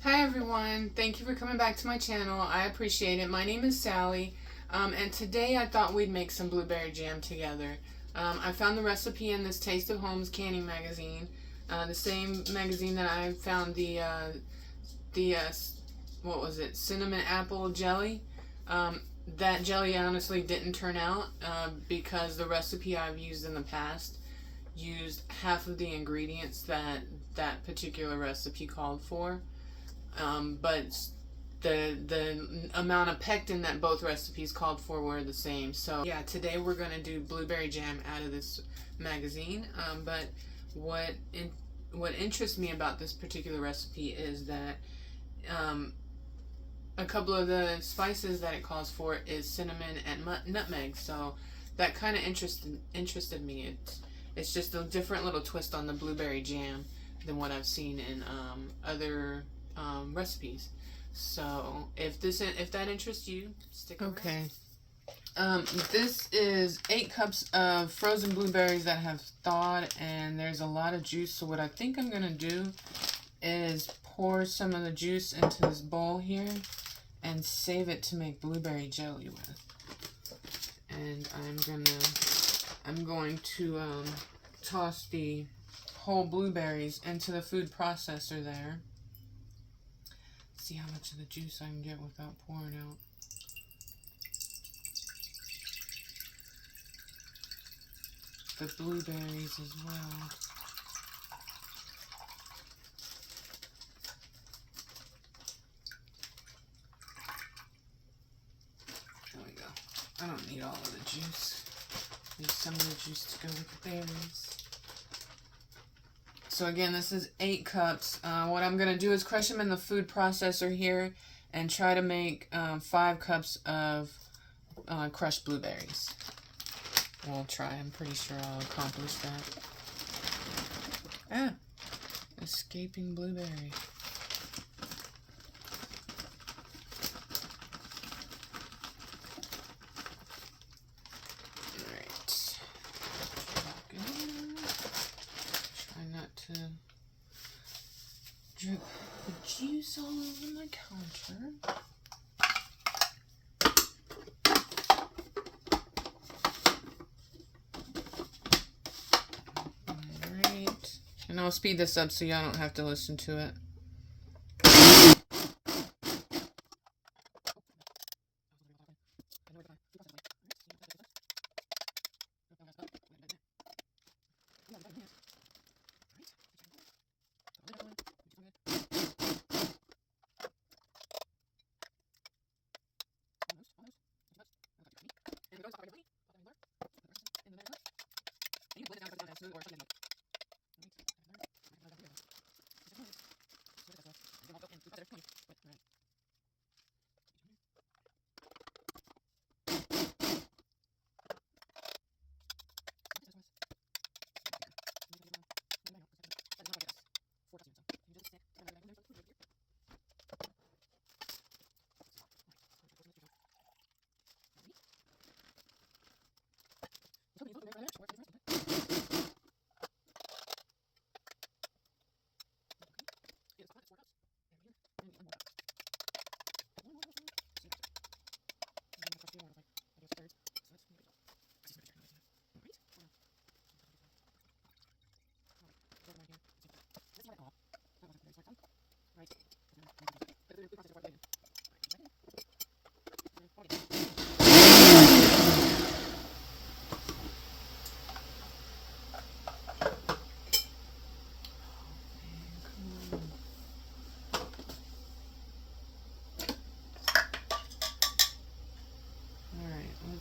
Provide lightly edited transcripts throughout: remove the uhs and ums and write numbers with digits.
Hi everyone, thank you for coming back to my channel. I appreciate it. My name is Sally, and today I thought we'd make some blueberry jam together. I found the recipe in this Taste of Home's canning magazine, the same magazine that I found the what was it, cinnamon apple jelly. That jelly honestly didn't turn out because the recipe I've used in the past used half of the ingredients that particular recipe called for. But the amount of pectin that both recipes called for were the same. So yeah, today we're gonna do blueberry jam out of this magazine. But what interests me about this particular recipe is that a couple of the spices that it calls for is cinnamon and nutmeg. So that kind of interested me. It's just a different little twist on the blueberry jam than what I've seen in other recipes. So if that interests you, stick around. Okay. This is 8 cups of frozen blueberries that have thawed, and there's a lot of juice. So what I think I'm gonna do is pour some of the juice into this bowl here and save it to make blueberry jelly with. And I'm going to toss the whole blueberries into the food processor there. See how much of the juice I can get without pouring out. The blueberries as well. There we go. I don't need all of the juice. Need some of the juice to go with the berries. So again, this is 8 cups. What I'm going to do is crush them in the food processor here and try to make 5 cups of crushed blueberries. I'll try. I'm pretty sure I'll accomplish that. Ah! Escaping blueberry. Alright. Try not to drip the juice all over my counter. Alright. And I'll speed this up so y'all don't have to listen to it.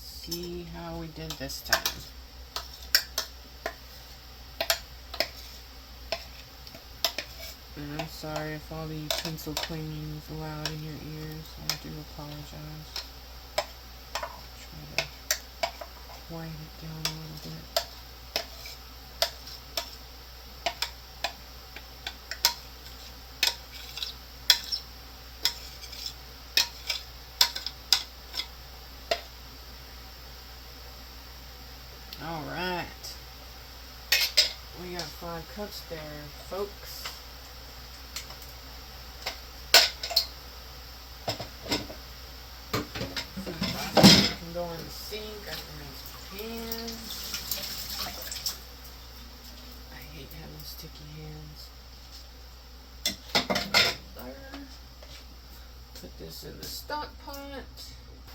See how we did this time. And I'm sorry if all the utensil clanging is loud in your ears. I do apologize. Try to quiet it down a little bit. Alright, we got 5 cups there, folks. go in the sink. I can make pans. I hate having sticky hands. There. Put this in the stock pot.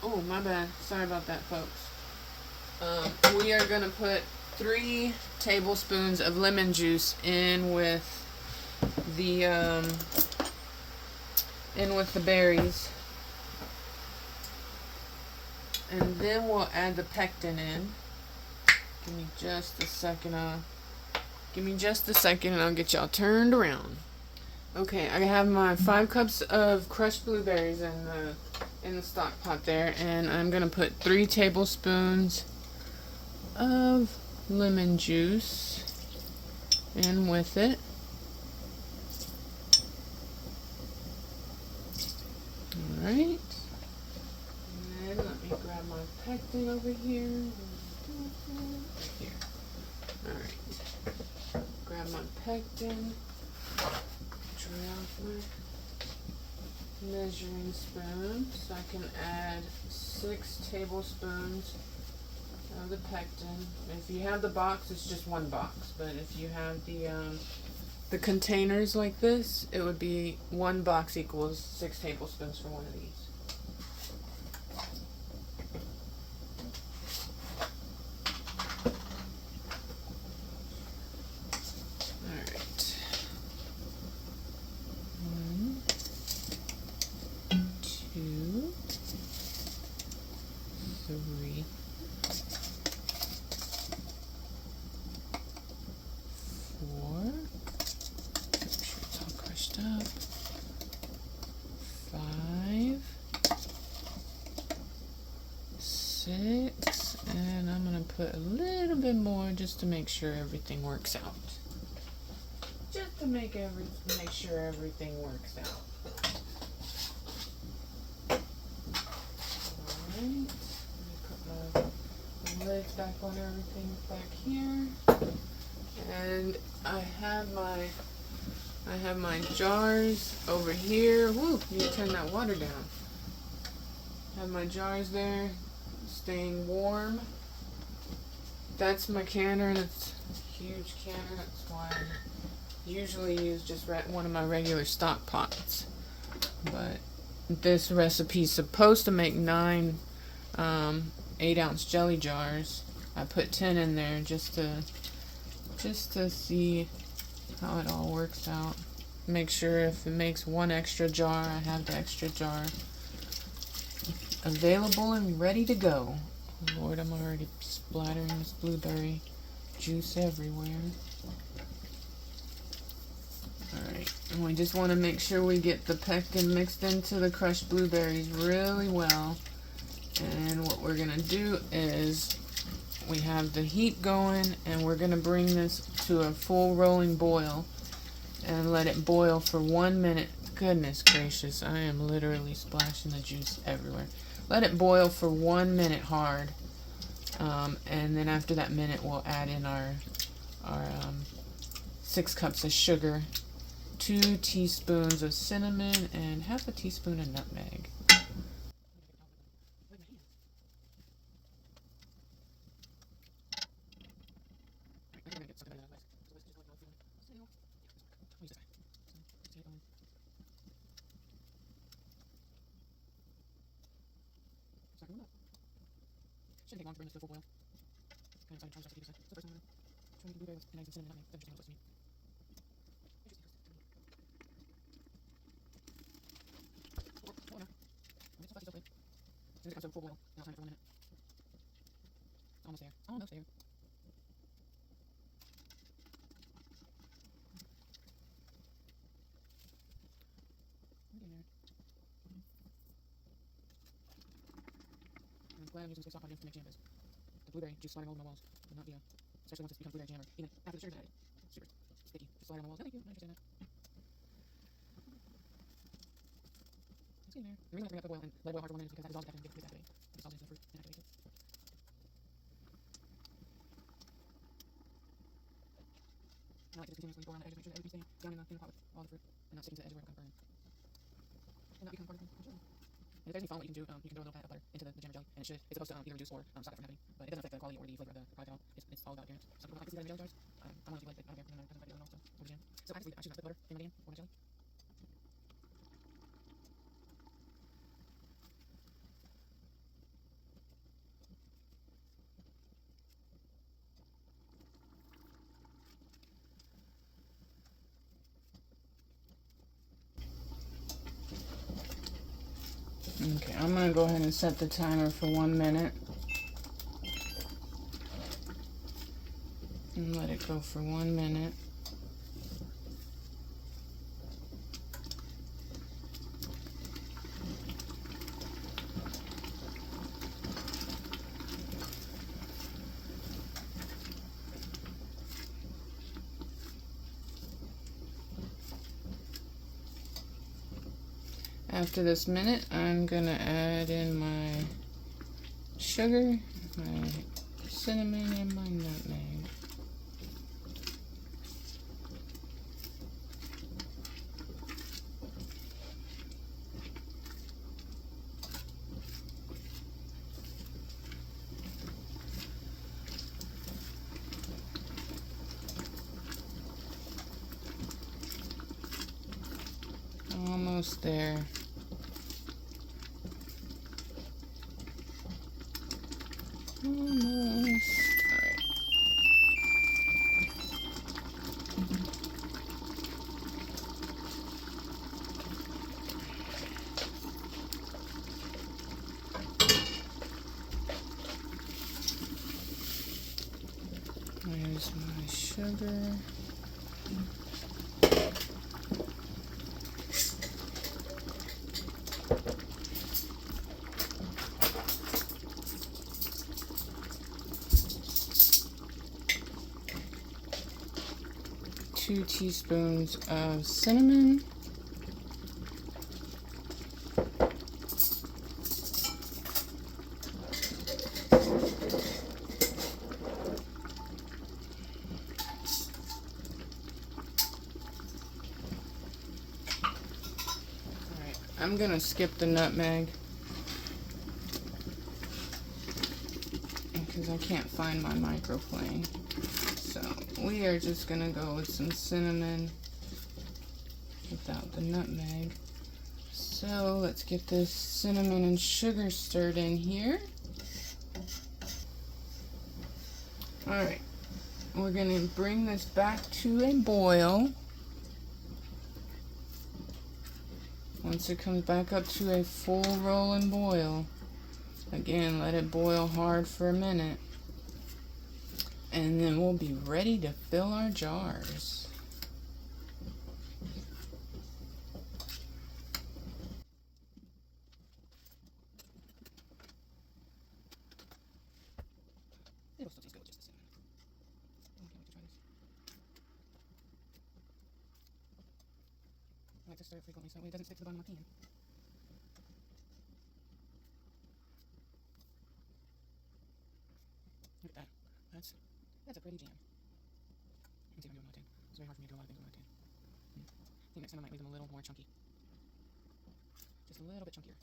Oh, my bad. Sorry about that, folks. We are gonna put 3 tablespoons of lemon juice in with the berries, and then we'll add the pectin in. Give me just a second. And I'll get y'all turned around. Okay, I have my 5 cups of crushed blueberries in the stock pot there, and I'm gonna put 3 tablespoons of lemon juice in with it. Alright. And let me grab my pectin over here. Alright. Grab my pectin. Tray off my measuring spoon so I can add 6 tablespoons of the pectin. If you have the box, it's just 1 box, but if you have the containers like this, it would be 1 box equals 6 tablespoons for one of these. Alright. 1, 2, 3, 4. Make sure it's all crushed up. 5, 6, and I'm gonna put a little bit more just to make sure everything works out. Just to make sure everything works out. Alright, let me put my lids back on everything back here. And I have my jars over here. Woo, need to turn that water down. Have my jars there, staying warm. That's my canner, and it's a huge canner. That's why I usually use just one of my regular stock pots. But this recipe is supposed to make 9 8-ounce jelly jars. I put 10 in there just to see how it all works out. Make sure if it makes 1 extra jar, I have the extra jar available and ready to go. Lord, I'm already splattering this blueberry juice everywhere. Alright, and we just want to make sure we get the pectin mixed into the crushed blueberries really well. And what we're going to do is we have the heat going, and we're going to bring this to a full rolling boil and let it boil for 1 minute. Goodness gracious, I am literally splashing the juice everywhere. Let it boil for 1 minute hard, and then after that minute we'll add in our 6 cups of sugar, 2 teaspoons of cinnamon, and half a teaspoon of nutmeg. Shouldn't take long to bring this to a full boil. I'm trying to do this. It's the first time I'm trying to do blueberries and eggs and cinnamon. That's interesting how close to me. Oh no. Okay, so fast, so quick. As soon as it comes to a full boil, now I'll time it for 1 minute. Almost there. Almost there. We're getting there. I'm glad I'm using this stock pot to make jam, because the blueberry juice sliding all over my walls would not be especially once it becomes blueberry jam, or even after the sugar's added. Super sticky. Just slide on the walls. Thank you. I understand that. It's getting there. The reason I bring up the boil and let it boil hard for 1 minute is because that dissolves the pectin and gets activated. It dissolves into the fruit and activates it. I like to just continuously pour on the edges, make sure that everything's staying down in the pot with all the fruit and not sticking to the edge where it will kind of burn. And not become part of the jelly. if there's any foam, what you can do, you can throw a little pat of butter into the jam or jelly, and it's supposed to either reduce or stop it from happening. But it doesn't affect the quality or the flavor of the product at all. It's all about appearance. Some people like to see that in jelly jars. I want to like it. I don't care. It doesn't affect it at all. So with the jam. So I choose not to put butter in my jam or my jelly. Okay, I'm going to go ahead and set the timer for 1 minute. And let it go for 1 minute. After this minute, I'm going to add in my sugar, my cinnamon, and my nutmeg. Almost there. Almost. Alright. There's my sugar. 2 teaspoons of cinnamon. I'm gonna skip the nutmeg because I can't find my microplane. So we are just gonna go with some cinnamon without the nutmeg. So let's get this cinnamon and sugar stirred in here. Alright, we're gonna bring this back to a boil. Once it comes back up to a full rolling boil, again, let it boil hard for a minute. And then we'll be ready to fill our jars. It'll still taste good with just the cinnamon. I can't wait to try this. I like to stir it frequently so it doesn't stick to the bottom of my pan. Look at that. That's a pretty jam. Let me see if I can do it with my tin. It's very hard for me to do a lot of things with my tin. I think next time I might leave them a little more chunky. Just a little bit chunkier.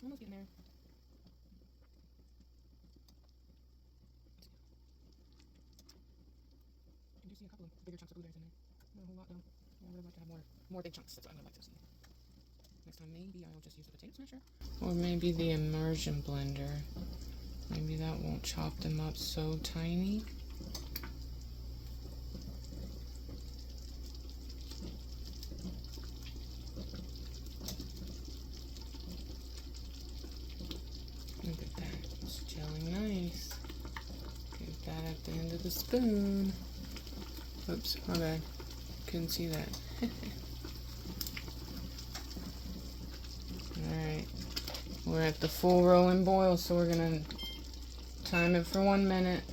Almost getting there. I do see a couple of bigger chunks of blueberries in there. Not a whole lot though. I would like to have more big chunks. That's what I would like to see. Next time maybe I will just use the potato smasher. Or maybe the immersion blender. Maybe that won't chop them up so tiny. Look at that. It's gelling nice. Get that at the end of the spoon. Oops, my bad. Couldn't see that. Alright. We're at the full rolling boil, so we're gonna time it for 1 minute.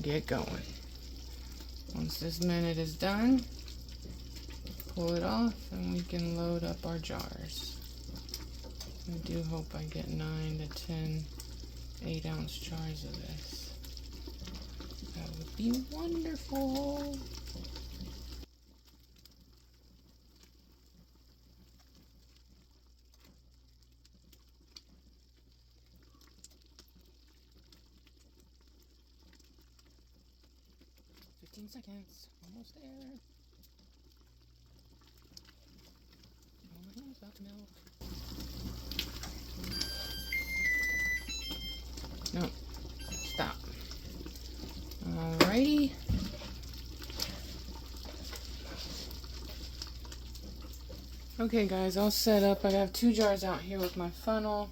Get going. Once this minute is done, pull it off and we can load up our jars. I do hope I get 9 to 10 8-ounce jars of this. That would be wonderful. Seconds, almost there. Oh, my hand's about to melt. No, stop. Alrighty. Okay, guys, all set up. I have 2 jars out here with my funnel.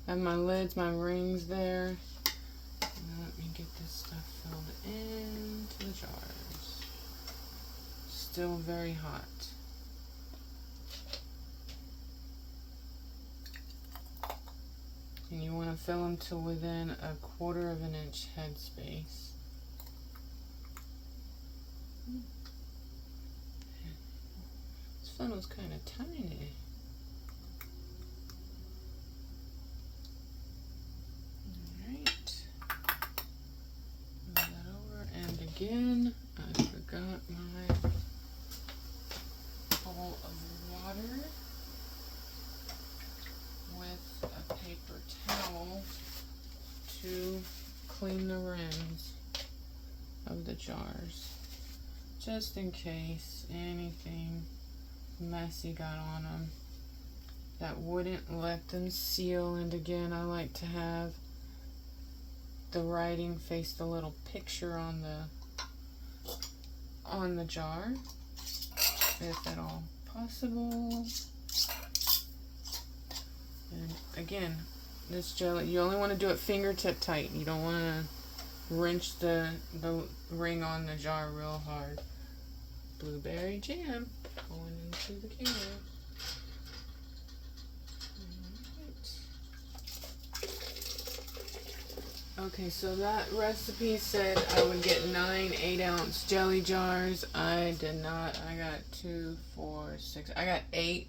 I have my lids, my rings there. Let me get this stuff filled into the jars. Still very hot. And you want to fill them to within 1/4 of an inch headspace. This funnel's kind of tiny. Alright. Move that over, and again, I forgot my bowl of water with a paper towel to clean the rims of the jars, just in case anything messy got on them that wouldn't let them seal. And again, I like to have the writing face the little picture on the jar, if at all possible. And again, this jelly, you only want to do it fingertip tight. You don't want to wrench the ring on the jar real hard. Blueberry jam going into the can. Okay, so that recipe said I would get 9 8-ounce jelly jars. I did not. I got 2, 4, 6. I got 8.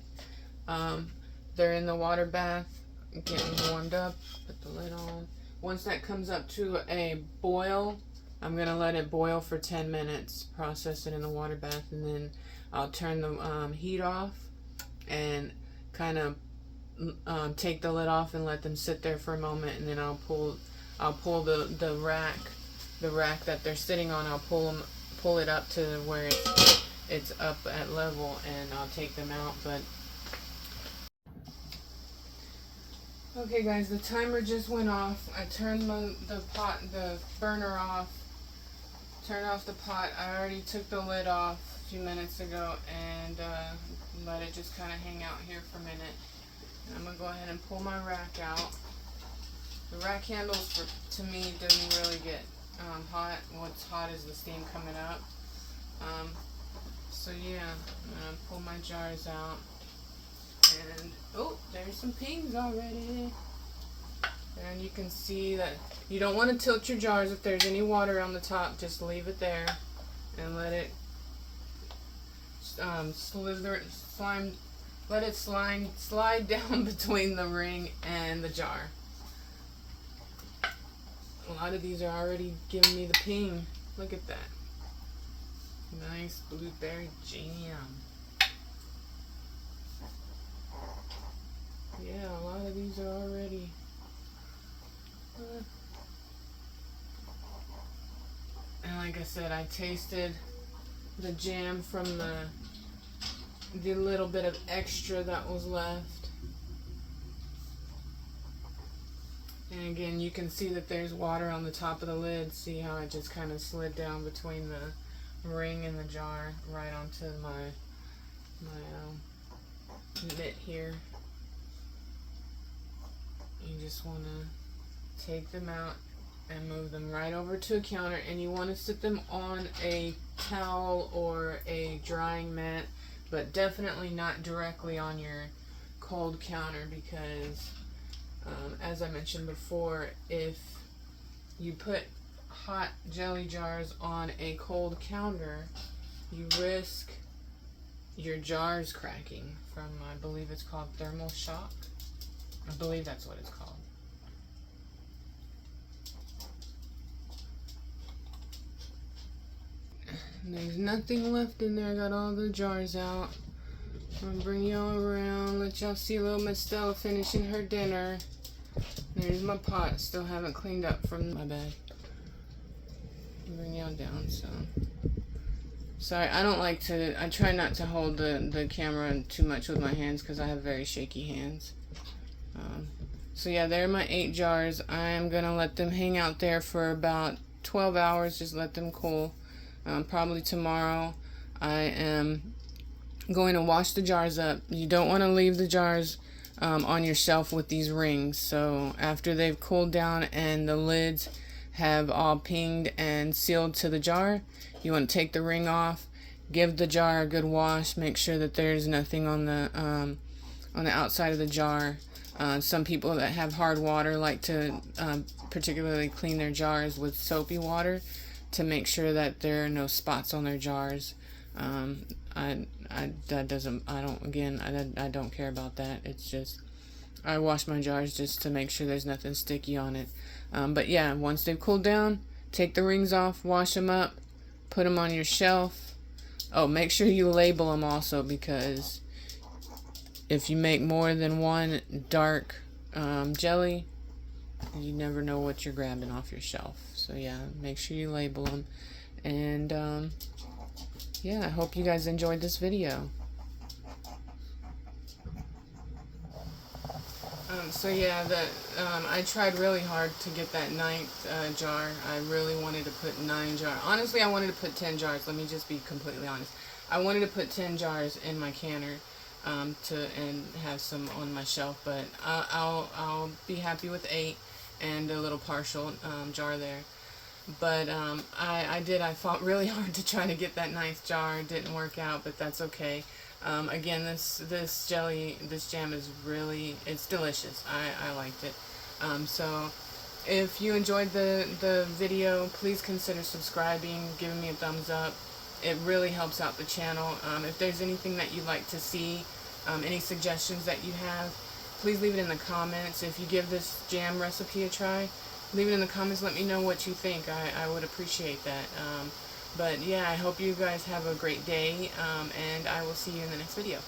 They're in the water bath, getting warmed up. Put the lid on. Once that comes up to a boil, I'm gonna let it boil for 10 minutes. Process it in the water bath, and then I'll turn the heat off and kind of take the lid off and let them sit there for a moment, and then I'll pull the rack that they're sitting on. I'll pull it up to where it's up at level, and I'll take them out. But okay, guys, the timer just went off. I turned the burner off. Turn off the pot. I already took the lid off a few minutes ago and let it just kind of hang out here for a minute. And I'm gonna go ahead and pull my rack out. The rack handles, to me, doesn't really get hot. What's hot is the steam coming up. So yeah, I'm gonna pull my jars out. And oh, there's some pings already. And you can see that you don't want to tilt your jars. If there's any water on the top, just leave it there and let it slide down between the ring and the jar. A lot of these are already giving me the ping. Look at that. Nice blueberry jam. Yeah, a lot of these are already. And like I said, I tasted the jam from the little bit of extra that was left. And again, you can see that there's water on the top of the lid. See how it just kind of slid down between the ring and the jar right onto my mitt here. You just want to take them out and move them right over to a counter, and you want to sit them on a towel or a drying mat, but definitely not directly on your cold counter, because As I mentioned before, if you put hot jelly jars on a cold counter, you risk your jars cracking from, I believe it's called thermal shock. I believe that's what it's called. And there's nothing left in there. I got all the jars out. I'm gonna bring y'all around, let y'all see little Miss Stella finishing her dinner. There's my pot. Still haven't cleaned up from my bed. Bring y'all down, so. Sorry, I don't like to, I try not to hold the camera too much with my hands because I have very shaky hands. So yeah, there are my 8 jars. I am going to let them hang out there for about 12 hours, just let them cool. Probably tomorrow I am going to wash the jars up. You don't want to leave the jars on your shelf with these rings. So after they've cooled down and the lids have all pinged and sealed to the jar, you want to take the ring off, give the jar a good wash, make sure that there's nothing on the outside of the jar. Some people that have hard water like to particularly clean their jars with soapy water to make sure that there are no spots on their jars. I don't care about that. It's just, I wash my jars just to make sure there's nothing sticky on it. But yeah, once they've cooled down, take the rings off, wash them up, put them on your shelf. Oh, make sure you label them also, because if you make more than one dark jelly, you never know what you're grabbing off your shelf. So yeah, make sure you label them. And yeah, I hope you guys enjoyed this video. So yeah, I tried really hard to get that 9th jar. I really wanted to put 9 jars. Honestly, I wanted to put 10 jars. Let me just be completely honest. I wanted to put 10 jars in my canner and have some on my shelf, but I'll be happy with 8 and a little partial jar there. But I fought really hard to try to get that 9th jar. It didn't work out, but that's okay. Again, this jam is really, it's delicious. I liked it. So if you enjoyed the video, please consider subscribing, giving me a thumbs up. It really helps out the channel. If there's anything that you'd like to see, any suggestions that you have, please leave it in the comments. If you give this jam recipe a try, leave it in the comments. Let me know what you think. I would appreciate that. But yeah, I hope you guys have a great day, and I will see you in the next video.